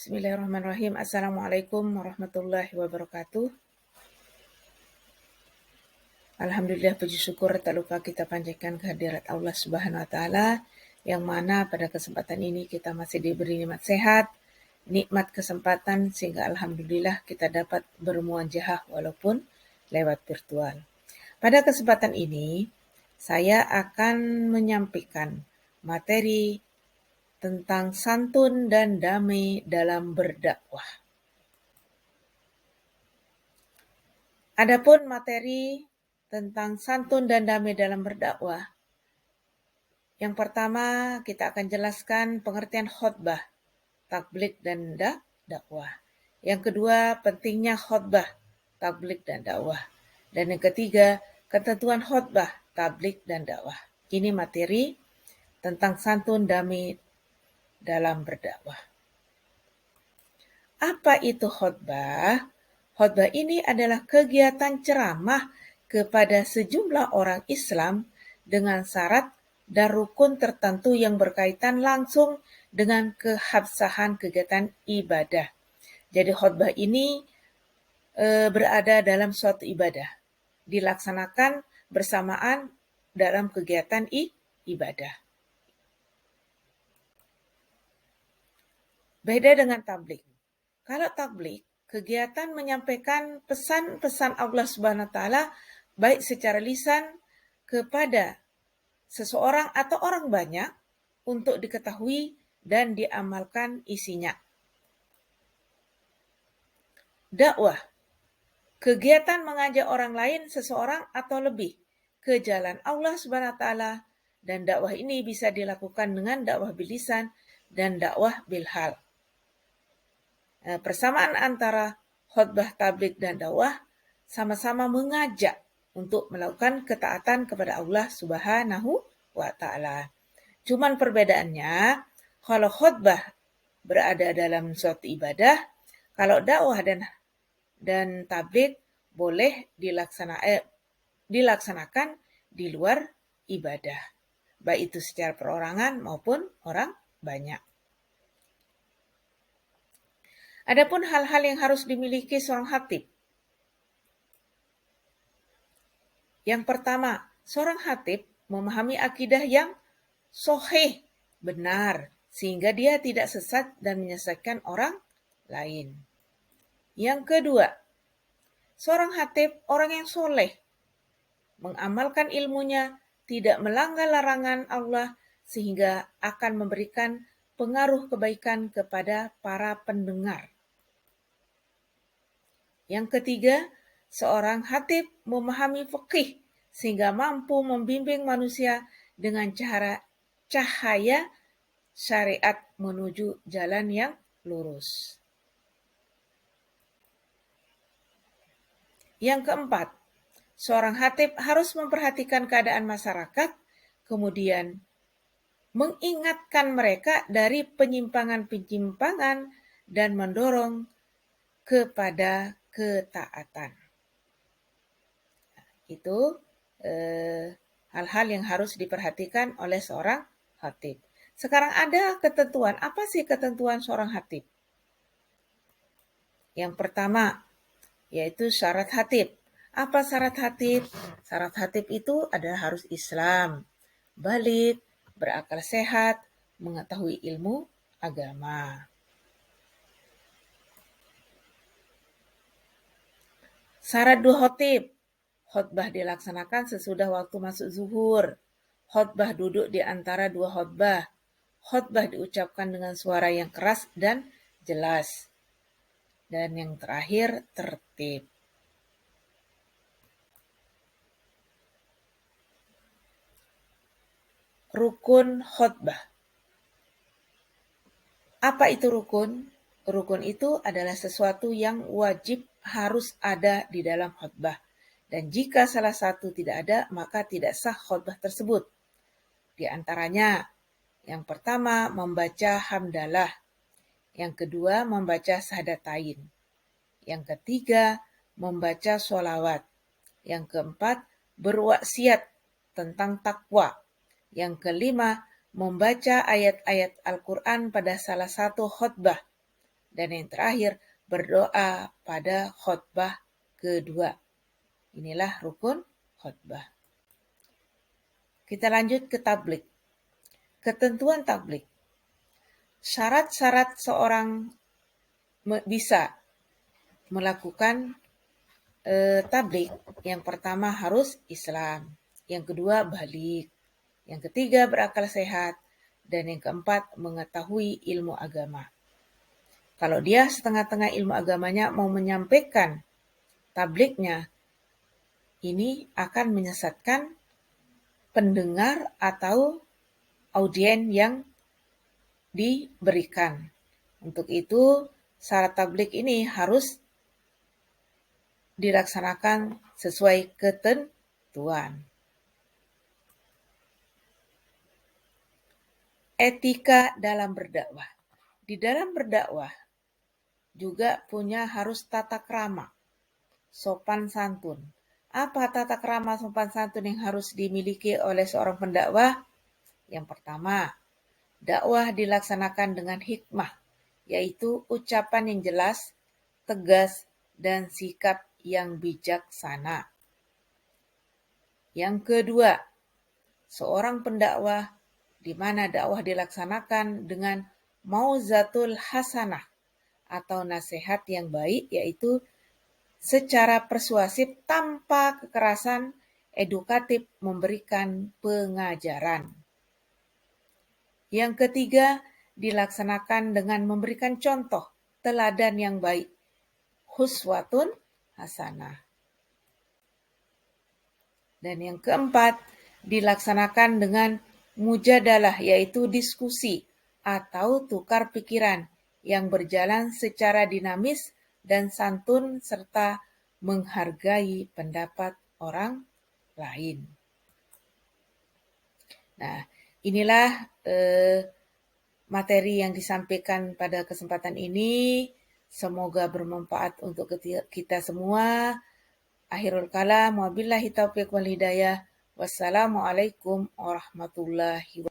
Bismillahirrahmanirrahim. Assalamualaikum warahmatullahi wabarakatuh. Alhamdulillah, puji syukur tak lupa kita panjatkan kehadirat Allah Subhanahu wa taala, yang mana pada kesempatan ini kita masih diberi nikmat sehat, nikmat kesempatan, sehingga alhamdulillah kita dapat bermuajahah walaupun lewat virtual. Pada kesempatan ini saya akan menyampaikan materi tentang santun dan damai dalam berdakwah. Adapun materi tentang santun dan damai dalam berdakwah, yang pertama kita akan jelaskan pengertian khotbah, tabligh dan dakwah. Yang kedua, pentingnya khotbah, tabligh dan dakwah. Dan yang ketiga, ketentuan khotbah, tabligh dan dakwah. Ini materi tentang santun damai dalam berdakwah. Apa itu khotbah? Khotbah ini adalah kegiatan ceramah kepada sejumlah orang Islam dengan syarat dan rukun tertentu yang berkaitan langsung dengan keabsahan kegiatan ibadah. Jadi khotbah ini berada dalam suatu ibadah, dilaksanakan bersamaan dalam kegiatan ibadah. Beda dengan tabligh. Kalau tabligh, kegiatan menyampaikan pesan-pesan Allah Subhanahu wa taala baik secara lisan kepada seseorang atau orang banyak untuk diketahui dan diamalkan isinya. Dakwah, kegiatan mengajak orang lain, seseorang atau lebih ke jalan Allah Subhanahu wa taala, dan dakwah ini bisa dilakukan dengan dakwah bil lisan dan dakwah bil hal. Persamaan antara khotbah, tabligh dan dakwah sama-sama mengajak untuk melakukan ketaatan kepada Allah Subhanahu wa taala. Cuman perbedaannya, kalau khotbah berada dalam suatu ibadah, kalau dakwah dan tabligh boleh dilaksanakan di luar ibadah, baik itu secara perorangan maupun orang banyak. Adapun hal-hal yang harus dimiliki seorang khatib. Yang pertama, seorang khatib memahami akidah yang sahih, benar, sehingga dia tidak sesat dan menyesatkan orang lain. Yang kedua, seorang khatib orang yang soleh, mengamalkan ilmunya, tidak melanggar larangan Allah, sehingga akan memberikan pengaruh kebaikan kepada para pendengar. Yang ketiga, seorang khatib memahami fikih sehingga mampu membimbing manusia dengan cahaya syariat menuju jalan yang lurus. Yang keempat, seorang khatib harus memperhatikan keadaan masyarakat, kemudian mengingatkan mereka dari penyimpangan-penyimpangan dan mendorong kepada ketaatan. Itu hal-hal yang harus diperhatikan oleh seorang khatib. Sekarang ada ketentuan. Apa sih ketentuan seorang khatib? Yang pertama, yaitu syarat khatib. Apa syarat khatib? Syarat khatib itu adalah harus Islam, baligh, berakal sehat, mengetahui ilmu agama. Syarat dua khatib. Khotbah dilaksanakan sesudah waktu masuk zuhur. Khotbah duduk di antara dua khotbah. Khotbah diucapkan dengan suara yang keras dan jelas. Dan yang terakhir, tertib. Rukun khotbah. Apa itu rukun? Rukun itu adalah sesuatu yang wajib harus ada di dalam khotbah. Dan jika salah satu tidak ada, maka tidak sah khotbah tersebut. Di antaranya, yang pertama membaca hamdalah, yang kedua membaca syahadatain, yang ketiga membaca sholawat, yang keempat berwaksiat tentang takwa, yang kelima membaca ayat-ayat Al-Quran pada salah satu khotbah, Dan yang terakhir, berdoa pada khutbah kedua. Inilah rukun khutbah. Kita lanjut ke tablik. Ketentuan tablik. Syarat-syarat seorang bisa melakukan tablik. Yang pertama harus Islam, yang kedua balik, yang ketiga berakal sehat, dan yang keempat mengetahui ilmu agama. Kalau dia setengah-tengah ilmu agamanya mau menyampaikan tabliknya, ini akan menyesatkan pendengar atau audien yang diberikan. Untuk itu, syarat tablik ini harus dilaksanakan sesuai ketentuan. Etika dalam berdakwah. Di dalam berdakwah juga punya harus tata krama, sopan santun. Apa tata krama sopan santun yang harus dimiliki oleh seorang pendakwah? Yang pertama, dakwah dilaksanakan dengan hikmah, yaitu ucapan yang jelas, tegas, dan sikap yang bijaksana. Yang kedua, seorang pendakwah di mana dakwah dilaksanakan dengan mauzatul hasanah atau nasihat yang baik, yaitu secara persuasif tanpa kekerasan, edukatif memberikan pengajaran. Yang ketiga, dilaksanakan dengan memberikan contoh teladan yang baik, huswatun hasanah. Dan yang keempat, dilaksanakan dengan mujadalah, yaitu diskusi atau tukar pikiran yang berjalan secara dinamis dan santun serta menghargai pendapat orang lain. Nah, inilah materi yang disampaikan pada kesempatan ini. Semoga bermanfaat untuk kita semua. Akhirul kalam, wabillahi taufiq wal hidayah. Wassalamualaikum warahmatullahi wabarakatuh.